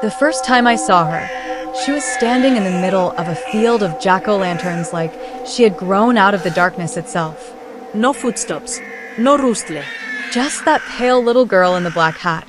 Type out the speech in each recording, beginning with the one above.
The first time I saw her, she was standing in the middle of a field of jack-o'-lanterns like she had grown out of the darkness itself. No footsteps, no rustle. Just that pale little girl in the black hat,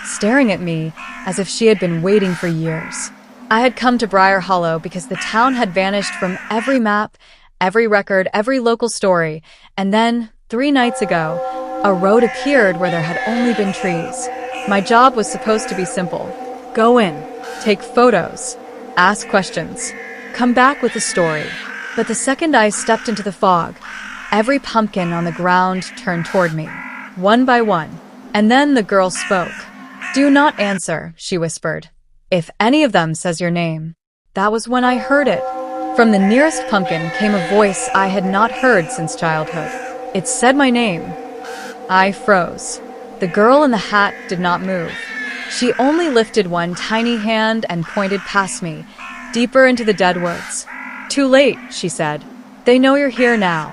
staring at me as if she had been waiting for years. I had come to Briar Hollow because the town had vanished from every map, every record, every local story, and then, 3 nights ago, a road appeared where there had only been trees. My job was supposed to be simple. Go in, take photos, ask questions, come back with a story. But the second I stepped into the fog, every pumpkin on the ground turned toward me, one by one. And then the girl spoke. "Do not answer," she whispered. "If any of them says your name." That was when I heard it. From the nearest pumpkin came a voice I had not heard since childhood. It said my name. I froze. The girl in the hat did not move. She only lifted one tiny hand and pointed past me, deeper into the dead woods. "Too late," she said. "They know you're here now."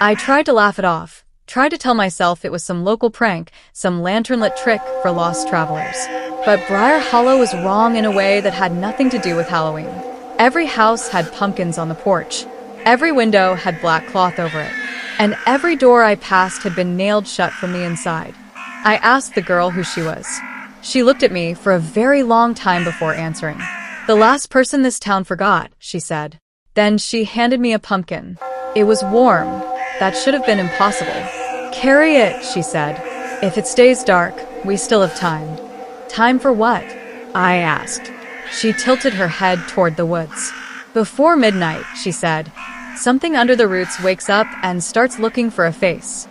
I tried to laugh it off, tried to tell myself it was some local prank, some lantern-lit trick for lost travelers. But Briar Hollow was wrong in a way that had nothing to do with Halloween. Every house had pumpkins on the porch. Every window had black cloth over it. And every door I passed had been nailed shut from the inside. I asked the girl who she was. She looked at me for a very long time before answering. "The last person this town forgot," she said. Then she handed me a pumpkin. It was warm. That should have been impossible. "Carry it," she said. "If it stays dark, we still have time." "Time for what?" I asked. She tilted her head toward the woods. "Before midnight," she said, "something under the roots wakes up and starts looking for a face."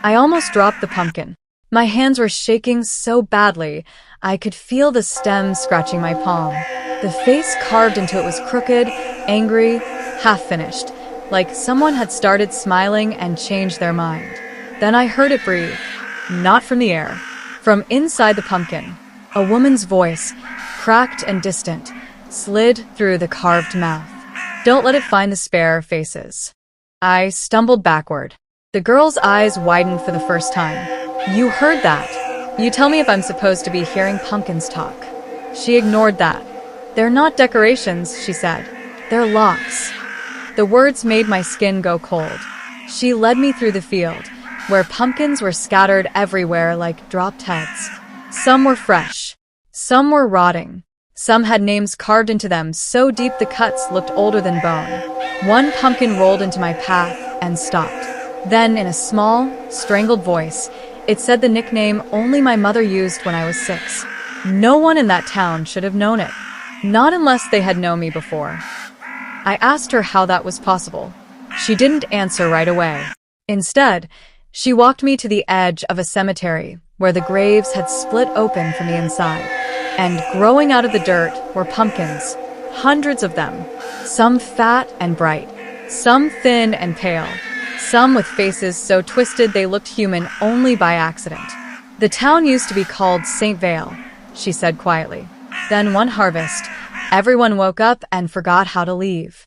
I almost dropped the pumpkin. My hands were shaking so badly, I could feel the stem scratching my palm. The face carved into it was crooked, angry, half-finished, like someone had started smiling and changed their mind. Then I heard it breathe, not from the air, from inside the pumpkin. A woman's voice, cracked and distant, slid through the carved mouth. "Don't let it find the spare faces." I stumbled backward. The girl's eyes widened for the first time. "You heard that. You tell me if I'm supposed to be hearing pumpkins talk." She ignored that. "They're not decorations," she said. "They're locks." The words made my skin go cold. She led me through the field, where pumpkins were scattered everywhere like dropped heads. Some were fresh. Some were rotting. Some had names carved into them so deep the cuts looked older than bone. One pumpkin rolled into my path and stopped. Then, in a small, strangled voice, it said the nickname only my mother used when I was 6. No one in that town should have known it. Not unless they had known me before. I asked her how that was possible. She didn't answer right away. Instead, she walked me to the edge of a cemetery where the graves had split open from the inside. And growing out of the dirt were pumpkins, hundreds of them, some fat and bright, some thin and pale, some with faces so twisted they looked human only by accident. "The town used to be called St. Vale," she said quietly. "Then one harvest, everyone woke up and forgot how to leave."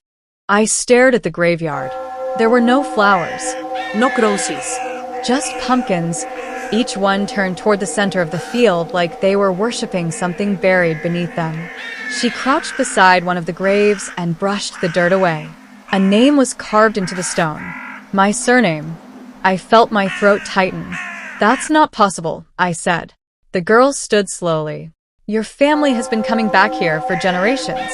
I stared at the graveyard. There were no flowers, No crosses. just pumpkins, each one turned toward the center of the field like they were worshipping something buried beneath them. She crouched beside one of the graves and brushed the dirt away. A name was carved into the stone. My surname. I felt my throat tighten. "That's not possible," I said. The girl stood slowly. "Your family has been coming back here for generations."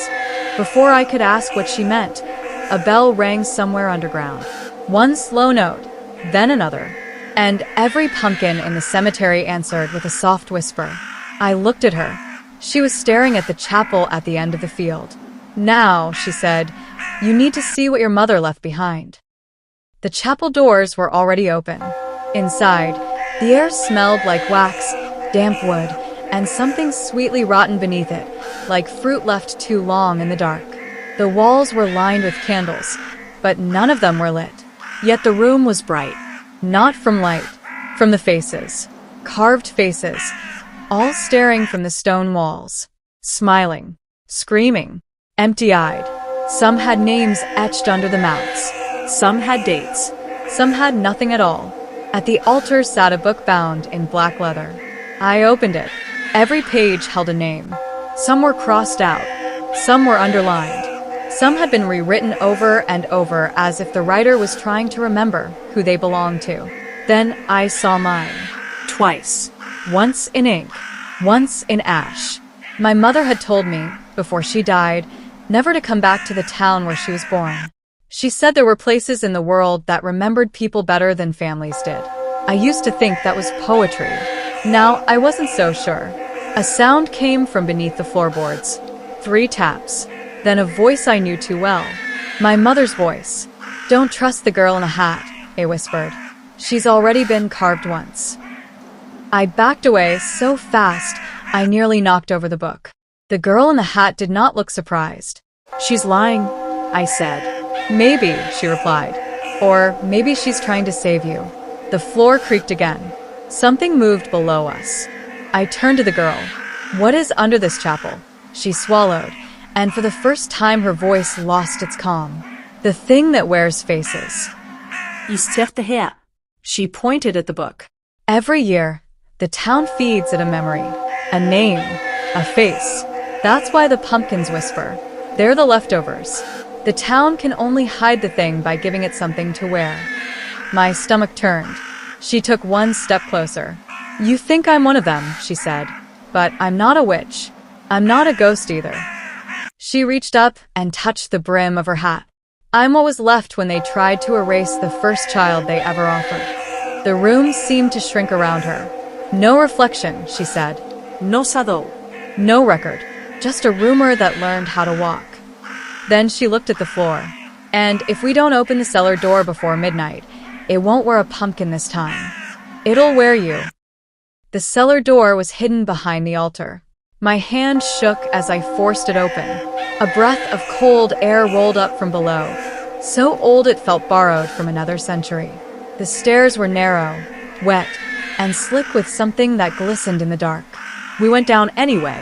Before I could ask what she meant, a bell rang somewhere underground. One slow note, then another. And every pumpkin in the cemetery answered with a soft whisper. I looked at her. She was staring at the chapel at the end of the field. "Now," she said, "you need to see what your mother left behind." The chapel doors were already open. Inside, the air smelled like wax, damp wood, and something sweetly rotten beneath it, like fruit left too long in the dark. The walls were lined with candles, but none of them were lit. Yet the room was bright. Not from light, from the faces. Carved faces, all staring from the stone walls. Smiling, screaming, empty-eyed. Some had names etched under the mouths. Some had dates. Some had nothing at all. At the altar sat a book bound in black leather. I opened it. Every page held a name. Some were crossed out. Some were underlined. Some had been rewritten over and over as if the writer was trying to remember who they belonged to. Then I saw mine. Twice. Once in ink, once in ash. My mother had told me, before she died, never to come back to the town where she was born. She said there were places in the world that remembered people better than families did. I used to think that was poetry. Now, I wasn't so sure. A sound came from beneath the floorboards. 3 taps. Then a voice I knew too well. My mother's voice. "Don't trust the girl in the hat," it whispered. "She's already been carved once." I backed away so fast, I nearly knocked over the book. The girl in the hat did not look surprised. She's lying, I said. "Maybe," she replied. "Or maybe she's trying to save you." The floor creaked again. Something moved below us. I turned to the girl. "What is under this chapel?" She swallowed, and for the first time her voice lost its calm. "The thing that wears faces." Isterte her. She pointed at the book. Every year, the town feeds it a memory, a name, a face. That's why the pumpkins whisper. They're the leftovers. The town can only hide the thing by giving it something to wear. My stomach turned. She took one step closer. "You think I'm one of them," she said. "But I'm not a witch. I'm not a ghost either." She reached up and touched the brim of her hat. "I'm what was left when they tried to erase the first child they ever offered." The room seemed to shrink around her. "No reflection," she said. No shadow. "No record. Just a rumor that learned how to walk." Then she looked at the floor. "And if we don't open the cellar door before midnight, it won't wear a pumpkin this time. It'll wear you." The cellar door was hidden behind the altar. My hand shook as I forced it open. A breath of cold air rolled up from below, so old it felt borrowed from another century. The stairs were narrow, wet, and slick with something that glistened in the dark. We went down anyway.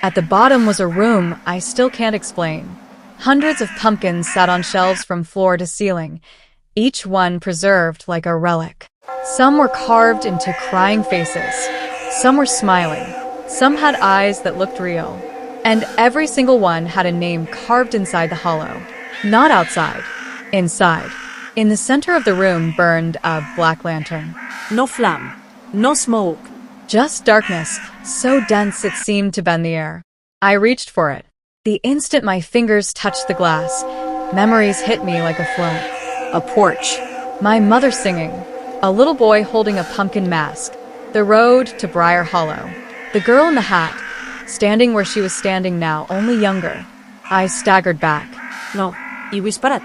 At the bottom was a room I still can't explain. Hundreds of pumpkins sat on shelves from floor to ceiling, each one preserved like a relic. Some were carved into crying faces. Some were smiling. Some had eyes that looked real. And every single one had a name carved inside the hollow. Not outside. Inside. In the center of the room burned a black lantern. No flame. No smoke. Just darkness, so dense it seemed to bend the air. I reached for it. The instant my fingers touched the glass, memories hit me like a flood. A porch. My mother singing. A little boy holding a pumpkin mask. The road to Briar Hollow. The girl in the hat, standing where she was standing now, only younger. I staggered back. No. Y whispered.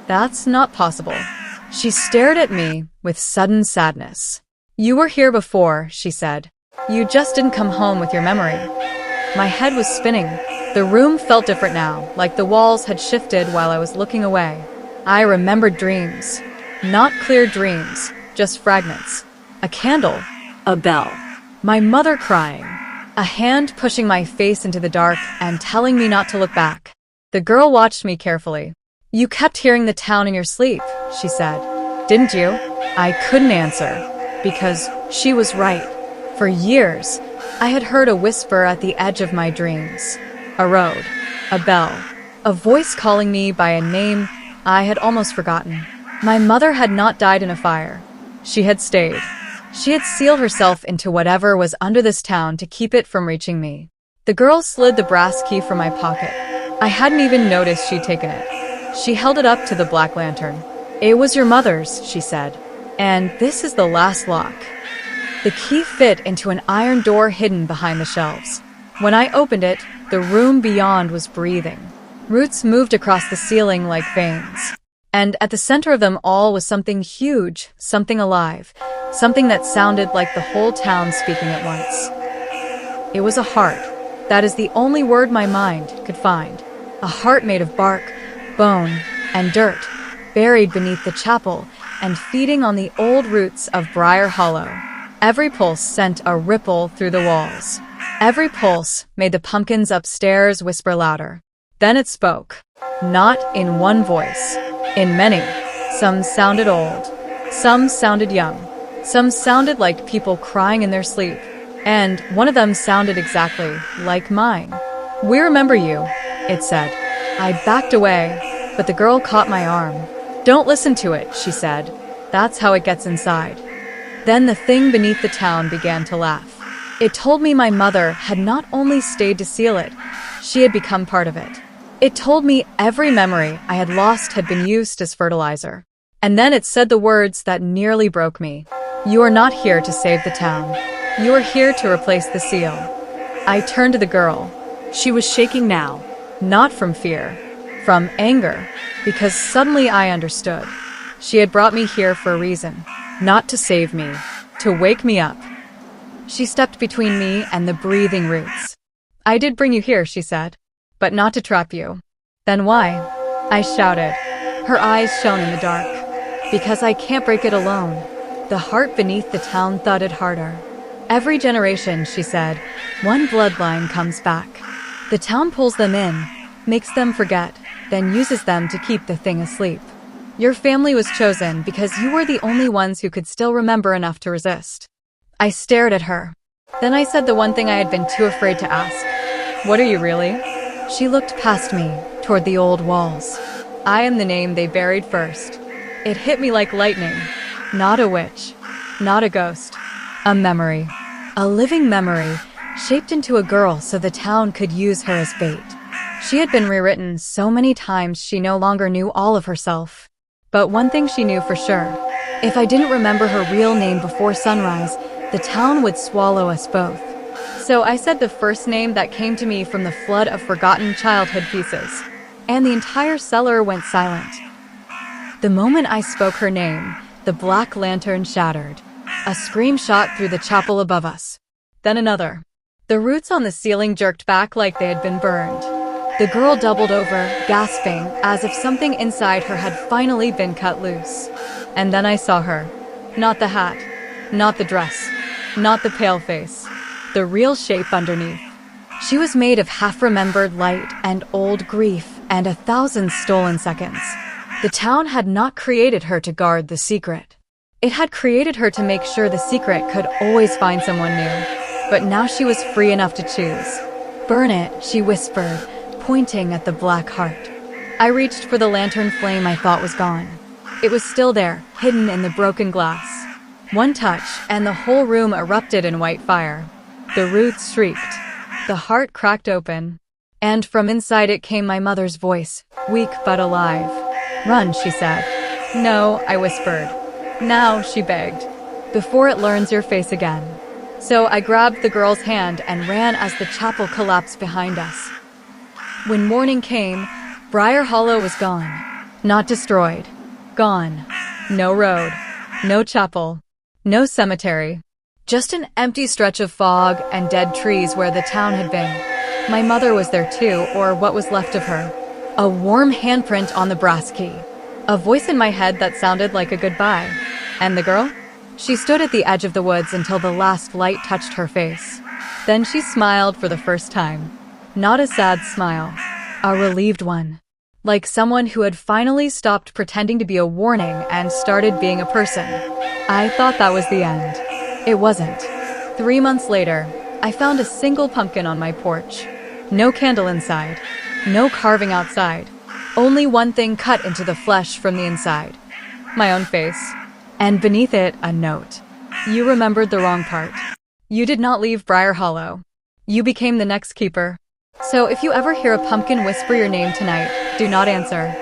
That's not possible. She stared at me with sudden sadness. "You were here before," she said. "You just didn't come home with your memory." My head was spinning. The room felt different now, like the walls had shifted while I was looking away. I remembered dreams. Not clear dreams, just fragments. A candle. A bell. My mother crying. A hand pushing my face into the dark and telling me not to look back. The girl watched me carefully. "You kept hearing the town in your sleep," she said. "Didn't you?" I couldn't answer, because she was right. For years, I had heard a whisper at the edge of my dreams. A road. A bell. A voice calling me by a name I had almost forgotten. My mother had not died in a fire. She had stayed. She had sealed herself into whatever was under this town to keep it from reaching me. The girl slid the brass key from my pocket. I hadn't even noticed she'd taken it. She held it up to the black lantern. "It was your mother's," she said. "And this is the last lock." The key fit into an iron door hidden behind the shelves. When I opened it, the room beyond was breathing. Roots moved across the ceiling like veins. And at the center of them all was something huge, something alive, something that sounded like the whole town speaking at once. It was a heart. That is the only word my mind could find. A heart made of bark, bone, and dirt, buried beneath the chapel and feeding on the old roots of Briar Hollow. Every pulse sent a ripple through the walls. Every pulse made the pumpkins upstairs whisper louder. Then it spoke. Not in one voice. In many. Some sounded old. Some sounded young. Some sounded like people crying in their sleep. And one of them sounded exactly like mine. "We remember you," it said. I backed away, but the girl caught my arm. "Don't listen to it," she said. "That's how it gets inside." Then the thing beneath the town began to laugh. It told me my mother had not only stayed to seal it, she had become part of it. It told me every memory I had lost had been used as fertilizer. And then it said the words that nearly broke me. "You are not here to save the town. You are here to replace the seal." I turned to the girl. She was shaking now. Not from fear, from anger, because suddenly I understood. She had brought me here for a reason, not to save me, to wake me up. She stepped between me and the breathing roots. "I did bring you here," she said, "but not to trap you." "Then why?" I shouted. Her eyes shone in the dark. "Because I can't break it alone." The heart beneath the town thudded harder. "Every generation," she said, "one bloodline comes back. The town pulls them in, makes them forget, then uses them to keep the thing asleep. Your family was chosen because you were the only ones who could still remember enough to resist." I stared at her. Then I said the one thing I had been too afraid to ask. "What are you really?" She looked past me, toward the old walls. "I am the name they buried first." It hit me like lightning. Not a witch, not a ghost, a memory. A living memory, shaped into a girl so the town could use her as bait. She had been rewritten so many times she no longer knew all of herself. But one thing she knew for sure. If I didn't remember her real name before sunrise, the town would swallow us both. So I said the first name that came to me from the flood of forgotten childhood pieces. And the entire cellar went silent. The moment I spoke her name, the black lantern shattered. A scream shot through the chapel above us. Then another. The roots on the ceiling jerked back like they had been burned. The girl doubled over, gasping, as if something inside her had finally been cut loose. And then I saw her. Not the hat, not the dress, not the pale face. The real shape underneath. She was made of half-remembered light and old grief and 1,000 stolen seconds. The town had not created her to guard the secret. It had created her to make sure the secret could always find someone new. But now she was free enough to choose. "Burn it," she whispered, pointing at the black heart. I reached for the lantern flame I thought was gone. It was still there, hidden in the broken glass. One touch, and the whole room erupted in white fire. The roots shrieked. The heart cracked open. And from inside it came my mother's voice, weak but alive. "Run," she said. "No," I whispered. "Now," she begged, "before it learns your face again." So I grabbed the girl's hand and ran as the chapel collapsed behind us. When morning came, Briar Hollow was gone. Not destroyed. Gone. No road. No chapel. No cemetery. Just an empty stretch of fog and dead trees where the town had been. My mother was there too, or what was left of her. A warm handprint on the brass key. A voice in my head that sounded like a goodbye. And the girl? She stood at the edge of the woods until the last light touched her face. Then she smiled for the first time. Not a sad smile. A relieved one. Like someone who had finally stopped pretending to be a warning and started being a person. I thought that was the end. It wasn't. 3 months later, I found a single pumpkin on my porch. No candle inside. No carving outside. Only one thing cut into the flesh from the inside. My own face. And beneath it, a note. "You remembered the wrong part. You did not leave Briar Hollow. You became the next keeper. So if you ever hear a pumpkin whisper your name tonight, do not answer.